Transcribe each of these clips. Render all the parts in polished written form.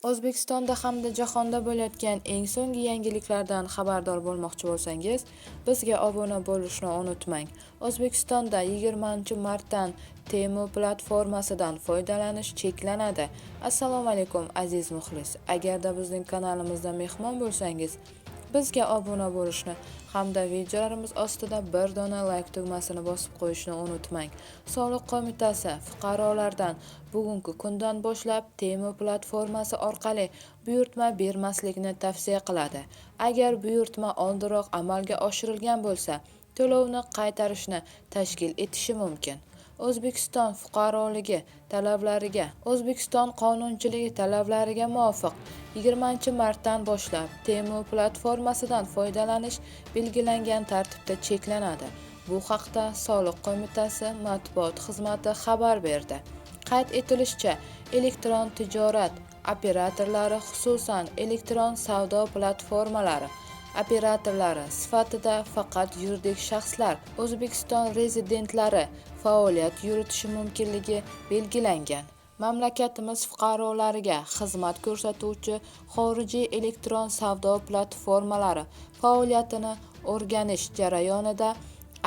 O'zbekistonda hamda jahonda bo'layotgan eng so'nggi yangiliklardan xabardor bo'lmoqchi bo'lsangiz, bizga obuna bo'lishni unutmang. O'zbekistonda 20-martdan Temu platformasidan foydalanish cheklanadi. Assalomu alaykum aziz muxlis. Agarda bizning kanalimizda mehmon bo'lsangiz, bizga obuna bo'lishni hamda videolarimiz ostida bir dona like tugmasini bosib qo'yishni unutmang. Soliq qo'mitasi fuqarolardan bugungi kundan boshlab Temu platformasi orqali buyurtma bermaslikni tavsiya qiladi. Agar buyurtma oldinroq amalga oshirilgan bo'lsa, to'lovni qaytarishni tashkil etishi mumkin. O'zbekiston qonunchiligi talablariga muvofiq 20-martdan boshlab Temu platformasidan foydalanish belgilangan tartibda cheklanadi. Bu haqda Soliq qo'mitasi matbuot xizmati xabar berdi. Qayd etilishicha, elektron tijorat operatorlari, xususan elektron savdo platformalari operatorlari sifatida faqat yuridik shaxslar, O'zbekiston rezidentlari faoliyat yuritishi mumkinligi belgilangan. Mamlakatimiz fuqarolariga xizmat ko'rsatuvchi xorijiy elektron savdo platformalari faoliyatini o'rganish jarayonida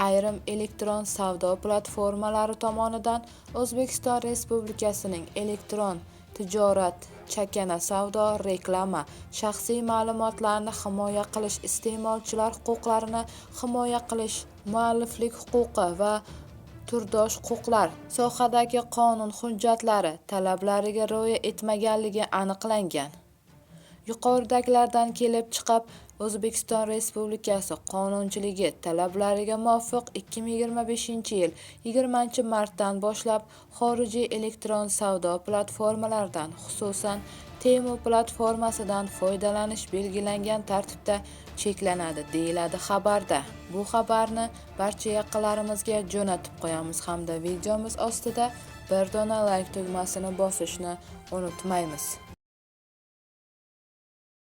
ayrim elektron savdo platformalari tomonidan O'zbekiston Respublikasining elektron tijorat, chakana savdo, reklama, shaxsiy ma'lumotlarni himoya qilish, iste'molchilar huquqlarini himoya qilish, mualliflik huquqi va turdosh huquqlar sohadagi qonun hujjatlari talablariga rioya etmaganligi aniqlangan. Yuqoridagilardan kelib chiqib, O'zbekiston Respublikasi qonunchiligi talablariga muvofiq 2025-yil 20-martdan boshlab xorijiy elektron savdo platformalaridan, xususan Temu platformasidan foydalanish belgilangan tartibda cheklanadi, deyiladi xabarda. Bu xabarni barcha yaqinlarimizga jo'natib qo'yamiz hamda videomiz ostida bir dona like tugmasini bosishni unutmaymiz.